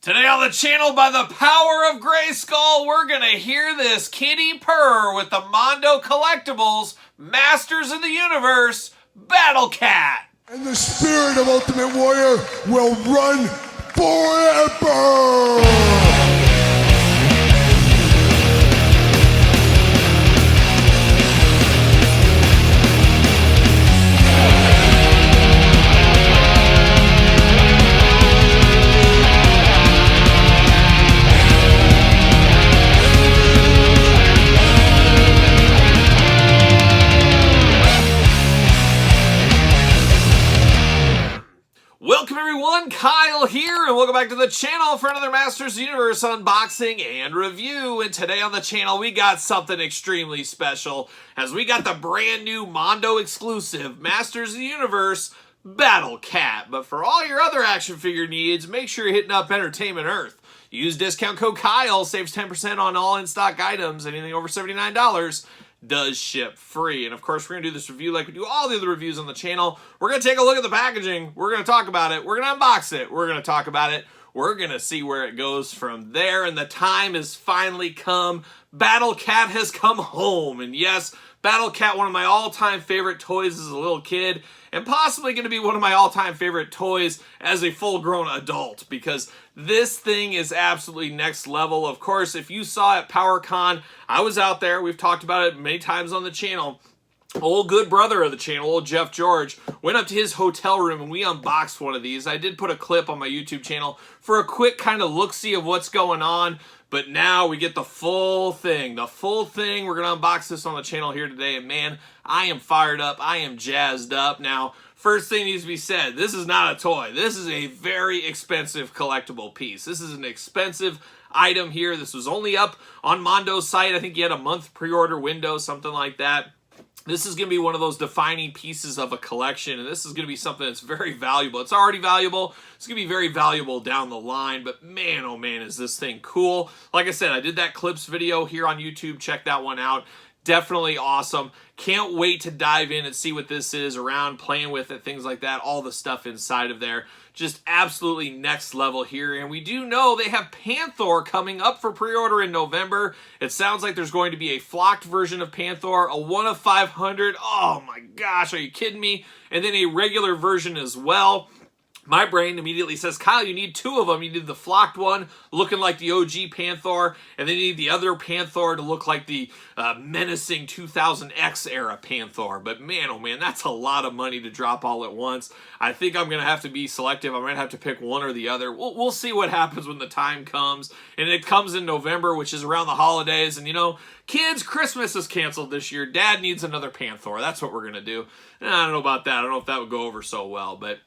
Today on the channel, by the power of Grayskull, we're gonna hear this kitty purr with the Mondo Collectibles Masters of the Universe Battlecat. And the spirit of Ultimate Warrior will run forever! Welcome everyone, Kyle here, and welcome back to the channel for another Masters of the Universe unboxing and review. And today on the channel, we got something extremely special, as we got the brand new Mondo exclusive Masters of the Universe Battlecat. But for all your other action figure needs, make sure you're hitting up Entertainment Earth. Use discount code Kyle, saves 10% on all in-stock items. Anything over $79 does ship free. And of course, we're going to do this review like we do all the other reviews on the channel. We're going to take a look at the packaging. We're going to talk about it. We're going to unbox it. We're going to talk about it. We're going to see where it goes from there. And the time has finally come. Battlecat has come home. And yes, Battlecat, one of my all-time favorite toys as a little kid, and possibly going to be one of my all-time favorite toys as a full-grown adult, because this thing is absolutely next level. Of course, if you saw at PowerCon, I was out there. We've talked about it many times on the channel. Old good brother of the channel, old Jeff George, went up to his hotel room and we unboxed one of these. I did put a clip on my YouTube channel for a quick kind of look-see of what's going on. But now we get the full thing. The full thing. We're going to unbox this on the channel here today. And man, I am fired up. I am jazzed up. Now, first thing needs to be said. This is not a toy. This is a very expensive collectible piece. This is an expensive item here. This was only up on Mondo's site. I think you had a month pre-order window, something like that. This is going to be one of those defining pieces of a collection, and this is going to be something that's very valuable. It's already valuable. It's going to be very valuable down the line, but man, oh man, is this thing cool. Like I said, I did that clips video here on YouTube. Check that one out. Definitely awesome. Can't wait to dive in and see what this is around, playing with it, things like that, all the stuff inside of there. Just absolutely next level here. And we do know they have Panther coming up for pre-order in November. It sounds like there's going to be a flocked version of Panther, a 1 of 500. Oh my gosh, are you kidding me? And then a regular version as well. My brain immediately says, Kyle, you need two of them. You need the flocked one looking like the OG Panther, and then you need the other Panther to look like the menacing 2000X era Panther. But man, oh man, that's a lot of money to drop all at once. I think I'm going to have to be selective. I'm going to have to pick one or the other. We'll see what happens when the time comes. And it comes in November, which is around the holidays. And you know, kids, Christmas is canceled this year. Dad needs another Panther. That's what we're going to do. And I don't know about that. I don't know if that would go over so well, but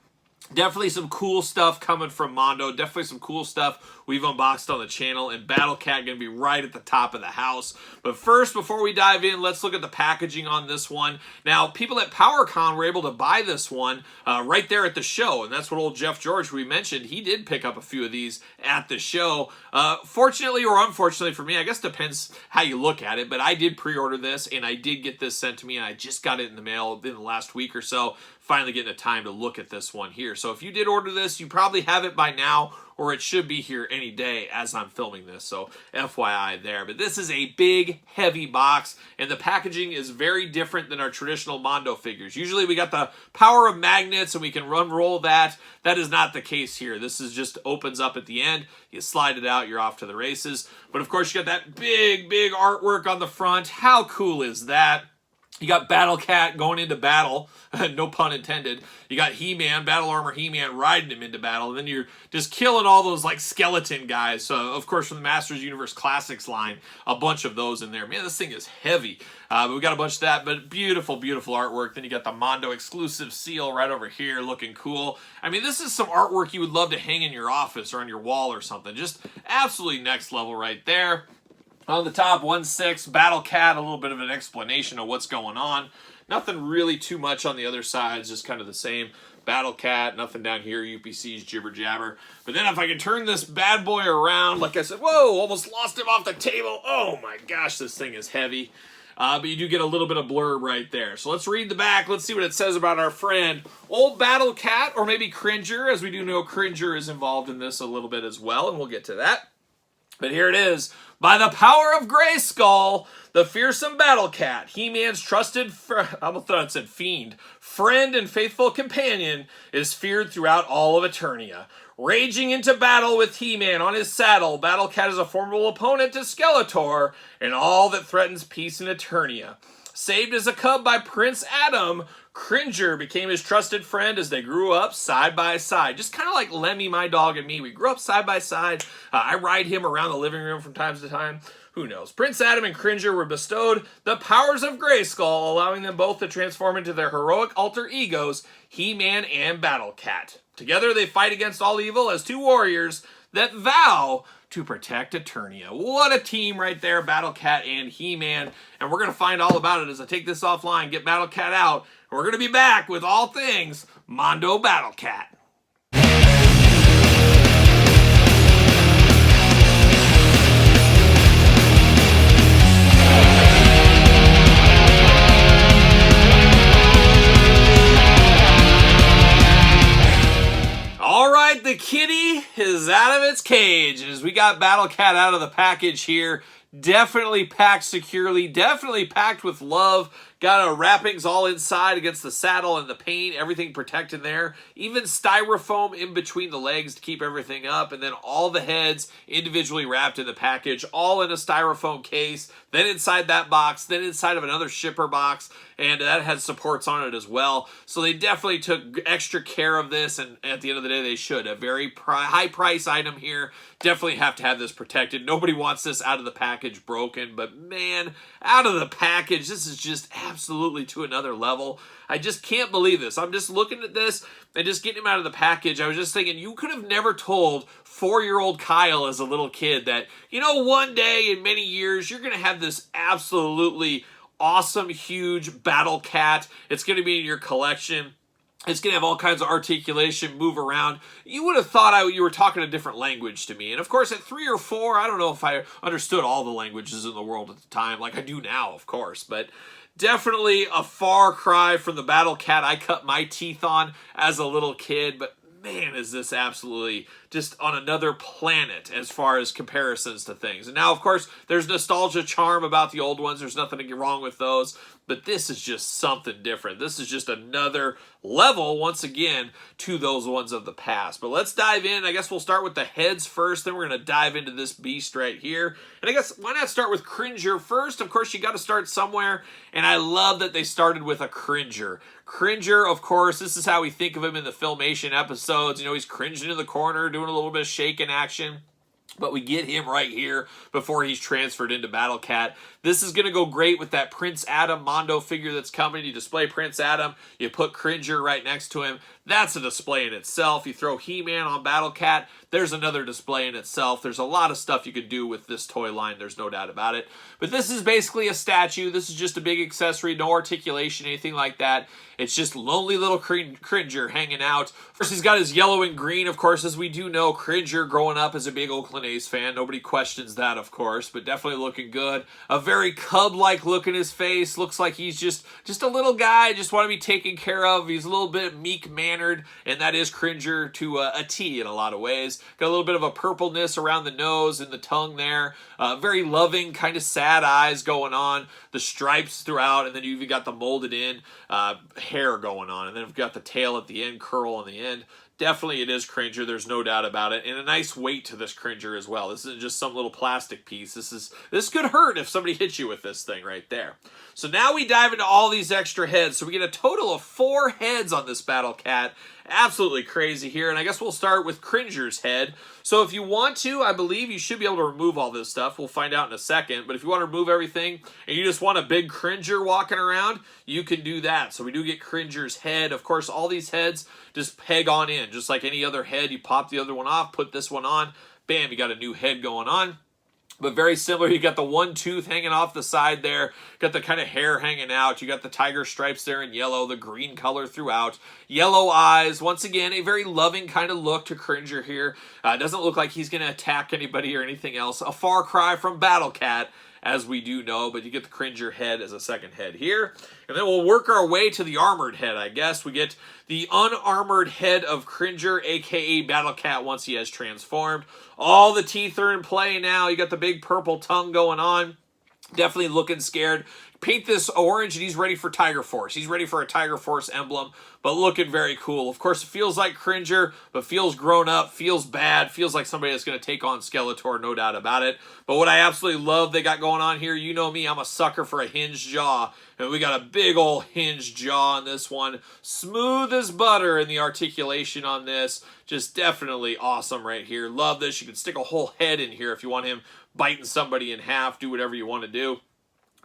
definitely some cool stuff coming from Mondo. Definitely some cool stuff we've unboxed on the channel. And Battlecat going to be right at the top of the house. But first, before we dive in, let's look at the packaging on this one. Now, people at PowerCon were able to buy this one right there at the show. And that's what old Jeff George, who we mentioned, he did pick up a few of these at the show. Fortunately or unfortunately for me, I guess depends how you look at it. But I did pre-order this, and I did get this sent to me. And I just got it in the mail in the last week or so. Finally getting the time to look at this one here. So if you did order this, you probably have it by now, or it should be here any day as I'm filming this. So FYI there. But this is a big, heavy box, and the packaging is very different than our traditional Mondo figures. Usually we got the power of magnets and we can roll that. That is not the case here. This is just opens up at the end. You slide it out, you're off to the races. But of course you got that big, big artwork on the front. How cool is that? You got Battlecat going into battle, no pun intended. You got He-Man, Battle Armor He-Man riding him into battle, and then you're just killing all those like skeleton guys. So, of course, from the Masters Universe Classics line, a bunch of those in there. Man, this thing is heavy. But we got a bunch of that, but beautiful, beautiful artwork. Then you got the Mondo exclusive seal right over here, looking cool. I mean, this is some artwork you would love to hang in your office or on your wall or something. Just absolutely next level right there. On the top, 1/6, Battlecat, a little bit of an explanation of what's going on. Nothing really too much on the other sides, just kind of the same. Battlecat, nothing down here, UPC's jibber jabber. But then if I can turn this bad boy around, like I said, whoa, almost lost him off the table. Oh my gosh, this thing is heavy. but you do get a little bit of blurb right there. So let's read the back. Let's see what it says about our friend, old Battlecat, or maybe Cringer, as we do know Cringer is involved in this a little bit as well, and we'll get to that. But here it is. By the power of Grayskull, the fearsome Battlecat, He-Man's trusted, fiend, friend and faithful companion, is feared throughout all of Eternia. Raging into battle with He-Man on his saddle, Battlecat is a formidable opponent to Skeletor and all that threatens peace in Eternia. Saved as a cub by Prince Adam, Cringer became his trusted friend as they grew up side by side. Just kind of like Lemmy, my dog, and me. We grew up side by side. I ride him around the living room from time to time. Who knows? Prince Adam and Cringer were bestowed the powers of Grayskull, allowing them both to transform into their heroic alter egos, He-Man and Battlecat. Together they fight against all evil as two warriors that vow to protect Eternia. What a team right there, Battlecat and He-Man. And we're going to find all about it as I take this offline, get Battlecat out, and we're going to be back with all things Mondo Battlecat. All right, the kitty is out of its cage as we got Battlecat out of the package here. Definitely packed securely, definitely packed with love. Got our wrappings all inside against the saddle and the paint, everything protected there. Even styrofoam in between the legs to keep everything up. And then all the heads individually wrapped in the package, all in a styrofoam case. Then inside that box, then inside of another shipper box. And that had supports on it as well. So they definitely took extra care of this. And at the end of the day, they should. A very high price item here. Definitely have to have this protected. Nobody wants this out of the package broken. But man, out of the package, this is just absolutely to another level. I just can't believe this. I'm just looking at this and just getting him out of the package. I was just thinking, you could have never told 4-year-old Kyle as a little kid that, you know, one day in many years, you're going to have this absolutely awesome, huge Battlecat. It's going to be in your collection. It's going to have all kinds of articulation, move around. You would have thought you were talking a different language to me. And of course, at 3 or 4, I don't know if I understood all the languages in the world at the time, like I do now, of course. But definitely a far cry from the Battlecat I cut my teeth on as a little kid. But man, is this absolutely just on another planet as far as comparisons to things. And now, of course, there's nostalgia charm about the old ones. There's nothing wrong with those. But this is just something different. This is just another level, once again, to those ones of the past. But let's dive in. I guess we'll start with the heads first. Then we're going to dive into this beast right here. And I guess, why not start with Cringer first? Of course, you got to start somewhere. And I love that they started with a Cringer. Cringer, of course, this is how we think of him in the Filmation episodes. You know, he's cringing in the corner, doing a little bit of shaking action. But we get him right here before he's transferred into Battlecat. This is going to go great with that Prince Adam Mondo figure that's coming. You display Prince Adam, you put Cringer right next to him. That's a display in itself. You throw He-Man on Battlecat, there's another display in itself. There's a lot of stuff you could do with this toy line, there's no doubt about it. But this is basically a statue. This is just a big accessory, no articulation, anything like that. It's just lonely little Cringer hanging out. First, he's got his yellow and green, of course, as we do know. Cringer growing up as a big Oakland A's fan. Nobody questions that, of course, but definitely looking good. A very cub-like look in his face. Looks like he's just a little guy, just want to be taken care of. He's a little bit meek-mannered, and that is Cringer to a T in a lot of ways. Got a little bit of a purpleness around the nose and the tongue there. Very loving, kind of sad eyes going on. The stripes throughout, and then you've got the molded in hair going on. And then we've got the tail at the end, curl on the end. Definitely it is Cringer, there's no doubt about it. And a nice weight to this Cringer as well. This isn't just some little plastic piece. This could hurt if somebody hits you with this thing right there. So now we dive into all these extra heads. So we get a total of 4 heads on this Battlecat. Absolutely crazy here. And I guess we'll start with Cringer's head. So if you want to, I believe you should be able to remove all this stuff. We'll find out in a second. But if you want to remove everything and you just want a big Cringer walking around, you can do that. So we do get Cringer's head. Of course, all these heads just peg on in. Just like any other head, you pop the other one off, put this one on. Bam, you got a new head going on. But very similar, you got the one tooth hanging off the side there, got the kind of hair hanging out, you got the tiger stripes there in yellow, the green color throughout, yellow eyes, once again, a very loving kind of look to Cringer here. Doesn't look like he's going to attack anybody or anything else. A far cry from Battlecat, as we do know, but you get the Cringer head as a second head here. And then we'll work our way to the armored head, I guess. We get the unarmored head of Cringer, aka Battlecat, once he has transformed. All the teeth are in play now. You got the big purple tongue going on. Definitely looking scared. Paint this orange and he's ready for Tiger Force. He's ready for a Tiger Force emblem, but looking very cool. Of course, it feels like Cringer, but feels grown up, feels bad, feels like somebody that's going to take on Skeletor, no doubt about it. But what I absolutely love they got going on here, you know me, I'm a sucker for a hinged jaw. And we got a big old hinged jaw on this one. Smooth as butter in the articulation on this. Just definitely awesome right here. Love this. You can stick a whole head in here if you want him biting somebody in half, do whatever you want to do.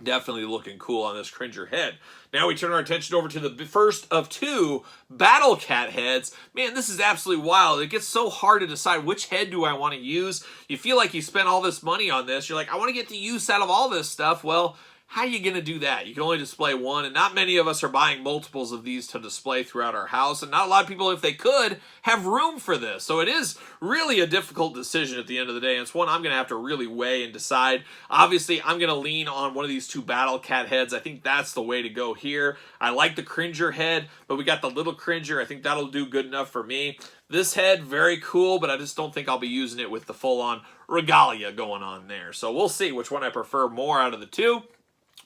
Definitely looking cool on this Cringer head. Now we turn our attention over to the first of two Battlecat heads. Man, this is absolutely wild. It gets so hard to decide which head do I want to use. You feel like you spent all this money on this. You're like, I want to get the use out of all this stuff. Well, how are you going to do that? You can only display one, and not many of us are buying multiples of these to display throughout our house, and not a lot of people, if they could, have room for this. So it is really a difficult decision at the end of the day, and it's one I'm going to have to really weigh and decide. Obviously, I'm going to lean on one of these two Battlecat heads. I think that's the way to go here. I like the Cringer head, but we got the little Cringer. I think that'll do good enough for me. This head, very cool, but I just don't think I'll be using it with the full-on regalia going on there. So we'll see which one I prefer more out of the two.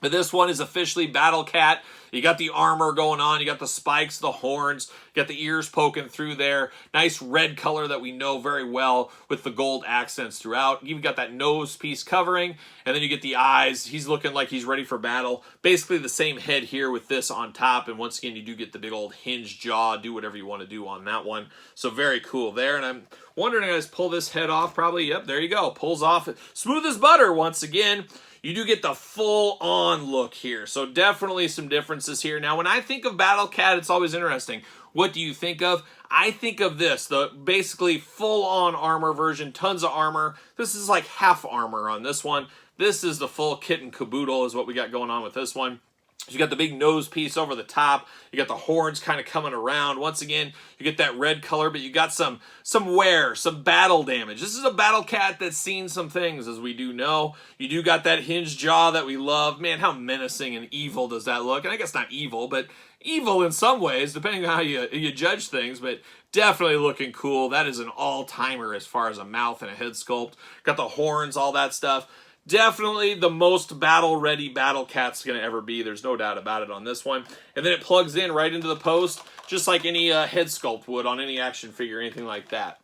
But this one is officially Battlecat. You got the armor going on. You got the spikes, the horns. You got the ears poking through there. Nice red color that we know very well with the gold accents throughout. You even got that nose piece covering. And then you get the eyes. He's looking like he's ready for battle. Basically the same head here with this on top. And once again, you do get the big old hinged jaw. Do whatever you want to do on that one. So very cool there. And I'm wondering, I just pull this head off probably. Yep, there you go. Pulls off. Smooth as butter once again. You do get the full-on look here. So definitely some differences here. Now, when I think of Battlecat, it's always interesting. What do you think of? I think of this, the basically full-on armor version, tons of armor. This is like half armor on this one. This is the full kit and caboodle is what we got going on with this one. You got the big nose piece over the top. You got the horns kind of coming around. Once again, you get that red color, but you got some wear, some battle damage. This is a Battlecat that's seen some things, as we do know. You do got that hinged jaw that we love. Man, how menacing and evil does that look? And I guess not evil, but evil in some ways, depending on how you judge things, but definitely looking cool. That is an all-timer as far as a mouth and a head sculpt. Got the horns, all that stuff. Definitely the most battle-ready Battlecat's going to ever be. There's no doubt about it on this one. And then it plugs in right into the post, just like any head sculpt would on any action figure, anything like that.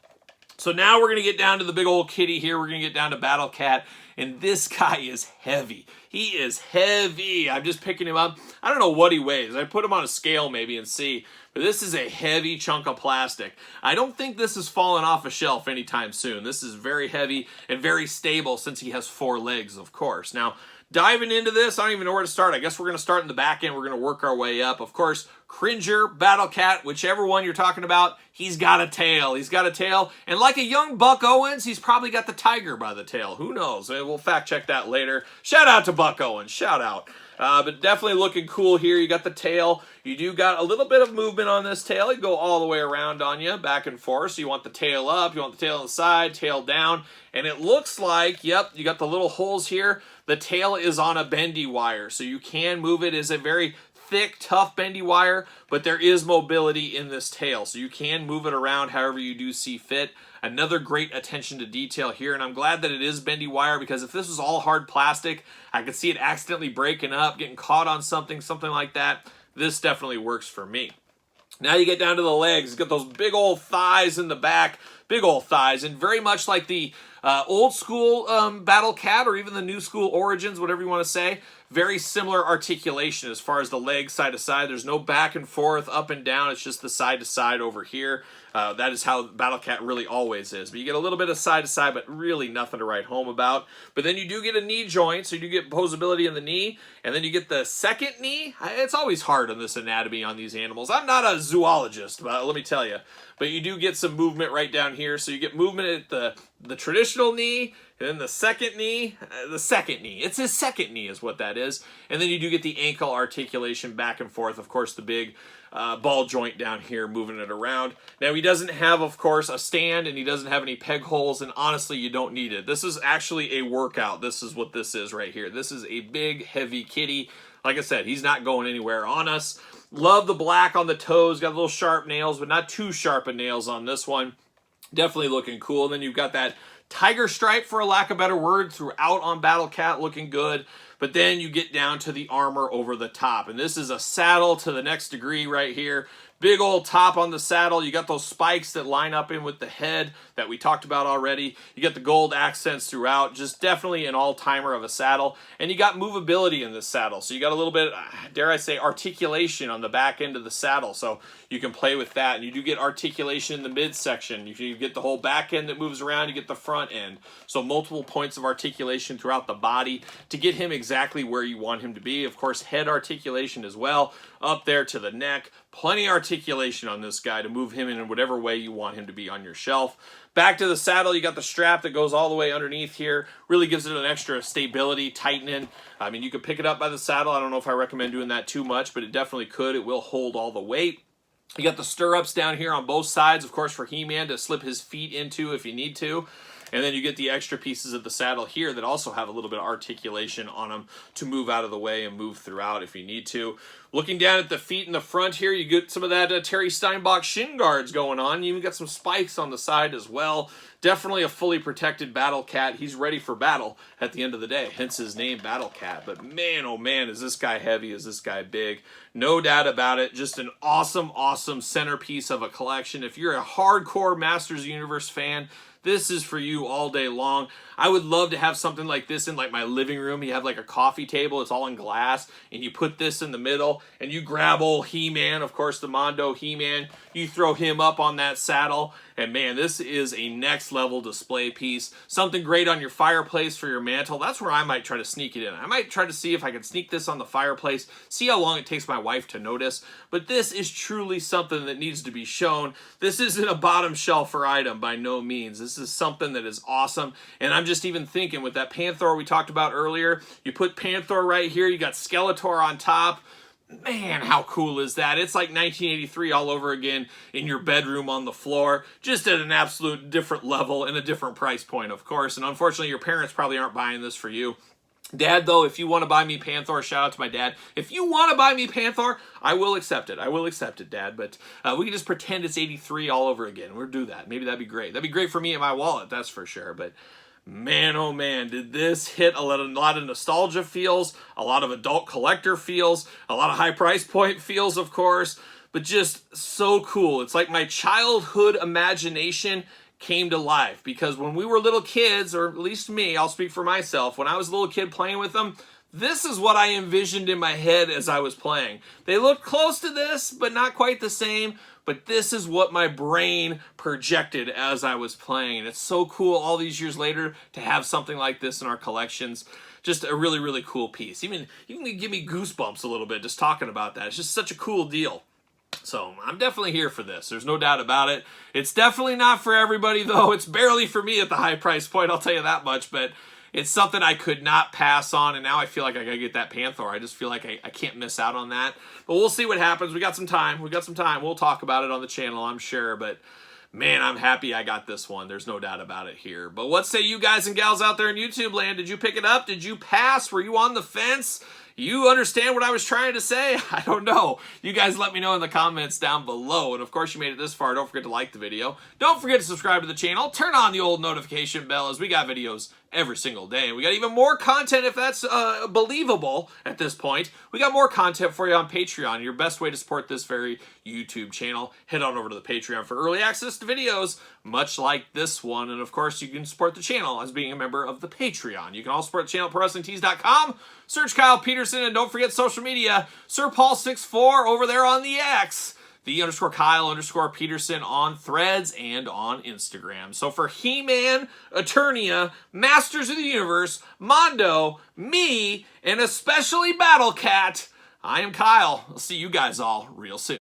So now we're going to get down to the big old kitty here. We're going to get down to Battlecat. And this guy is heavy. He is heavy. I'm just picking him up. I don't know what he weighs. I put him on a scale maybe and see. But this is a heavy chunk of plastic. I don't think this is falling off a shelf anytime soon. This is very heavy and very stable since he has 4 legs, of course. Now, diving into this, I don't even know where to start. I guess we're going to start in the back end. We're going to work our way up. Of course, Cringer, Battlecat, whichever one you're talking about, he's got a tail. He's got a tail. And like a young Buck Owens, he's probably got the tiger by the tail. Who knows? We'll fact check that later. Shout out to Buck Owens. Shout out. But definitely looking cool here. You got the tail. You do got a little bit of movement on this tail. You go all the way around on you, back and forth. So you want the tail up, you want the tail on the side, tail down. And it looks like, yep, you got the little holes here. The tail is on a bendy wire, so you can move it. It's a very thick, tough, bendy wire, but there is mobility in this tail, so you can move it around however you do see fit. Another great attention to detail here, and I'm glad that it is bendy wire, because if this was all hard plastic, I could see it accidentally breaking up, getting caught on something like that. This definitely works for me. Now you get down to the legs. You got those big old thighs in the back, big old thighs, and very much like the old school Battlecat, or even the new school Origins, whatever you want to say. Very similar articulation as far as the legs side to side. There's no back and forth, up and down. It's just the side to side over here. That is how Battlecat really always is. But you get a little bit of side to side, but really nothing to write home about. But then you do get a knee joint, so you do get posability in the knee. And then you get the second knee. It's always hard on this anatomy on these animals. I'm not a zoologist, but let me tell you. But you do get some movement right down here. So you get movement at the traditional knee, and then the second knee. It's his second knee is what that is. And then you do get the ankle articulation back and forth. Of course, the big ball joint down here moving it around. Now, he doesn't have, of course, a stand, and he doesn't have any peg holes, and honestly, you don't need it. This is actually a workout. This is what this is right here. This is a big, heavy kitty. Like I said, he's not going anywhere on us. Love the black on the toes. Got little sharp nails, but not too sharp of nails on this one. Definitely looking cool. And then you've got that tiger stripe, for a lack of a better word, throughout on Battlecat, looking good. But then you get down to the armor over the top. And this is a saddle to the next degree right here. Big old top on the saddle. You got those spikes that line up in with the head that we talked about already. You got the gold accents throughout. Just definitely an all-timer of a saddle. And you got movability in this saddle. So you got a little bit, dare I say, articulation on the back end of the saddle. So you can play with that. And you do get articulation in the midsection. You get the whole back end that moves around. You get the front end. So multiple points of articulation throughout the body to get him exactly where you want him to be. Of course, head articulation as well. Up there to the neck. Plenty of articulation on this guy to move him in whatever way you want him to be on your shelf. Back to the saddle, you got the strap that goes all the way underneath here. Really gives it an extra stability, tightening. I mean, you could pick it up by the saddle. I don't know if I recommend doing that too much, but it definitely could. It will hold all the weight. You got the stirrups down here on both sides, of course, for He-Man to slip his feet into if you need to. And then you get the extra pieces of the saddle here that also have a little bit of articulation on them to move out of the way and move throughout if you need to. Looking down at the feet in the front here, you get some of that Terry Steinbach shin guards going on. You even got some spikes on the side as well. Definitely a fully protected Battlecat. He's ready for battle at the end of the day, hence his name, Battlecat. But man, oh man, is this guy heavy, is this guy big. No doubt about it. Just an awesome, awesome centerpiece of a collection. If you're a hardcore Masters of the Universe fan, this is for you all day long. I would love to have something like this in like my living room. You have like a coffee table, it's all in glass, and you put this in the middle, and you grab old He-Man, of course the Mondo He-Man, you throw him up on that saddle, and man, this is a next level display piece. Something great on your fireplace for your mantle. That's where I might try to sneak it in. I might try to see if I can sneak this on the fireplace, see how long it takes my wife to notice, but this is truly something that needs to be shown. This isn't a bottom shelfer item by no means. This is something that is awesome, and I'm just even thinking with that Panther we talked about earlier, you put Panther right here, you got Skeletor on top. Man, how cool is that? It's like 1983 all over again in your bedroom on the floor, just at an absolute different level and a different price point, of course. And unfortunately, your parents probably aren't buying this for you. Dad, though, if you want to buy me Panther, shout out to my dad. If you want to buy me Panther, I will accept it. I will accept it, Dad. But we can just pretend it's 83 all over again. We'll do that. Maybe that'd be great. That'd be great for me and my wallet, that's for sure. But man, oh man, did this hit a lot of nostalgia feels, a lot of adult collector feels, a lot of high price point feels, of course, but just so cool. It's like my childhood imagination came to life, because when we were little kids, or at least me, I'll speak for myself, when I was a little kid playing with them, this is what I envisioned in my head as I was playing. They looked close to this, but not quite the same. But this is what my brain projected as I was playing. And it's so cool all these years later to have something like this in our collections. Just a really, really cool piece. Even you can give me goosebumps a little bit just talking about that. It's just such a cool deal. So I'm definitely here for this. There's no doubt about it. It's definitely not for everybody, though. It's barely for me at the high price point, I'll tell you that much. But it's something I could not pass on, and now I feel like I gotta get that Panther. I just feel like I can't miss out on that. But we'll see what happens. We got some time. We'll talk about it on the channel, I'm sure. But man, I'm happy I got this one. There's no doubt about it here. But what say you guys and gals out there in YouTube land? Did you pick it up? Did you pass? Were you on the fence? You understand what I was trying to say? I don't know. You guys let me know in the comments down below. And of course, you made it this far. Don't forget to like the video. Don't forget to subscribe to the channel. Turn on the old notification bell, as we got videos every single day. We got even more content, if that's believable at this point. We got more content for you on Patreon. Your best way to support this very YouTube channel. Head on over to the Patreon for early access to videos, much like this one. And of course, you can support the channel as being a member of the Patreon. You can also support the channel at ProWrestlingTees.com. Search Kyle Peterson, and don't forget social media. Sir Paul64 over there on the X. _Kyle_Peterson on Threads and on Instagram. So for He-Man, Eternia, Masters of the Universe, Mondo, me, and especially Battlecat, I am Kyle. I'll see you guys all real soon.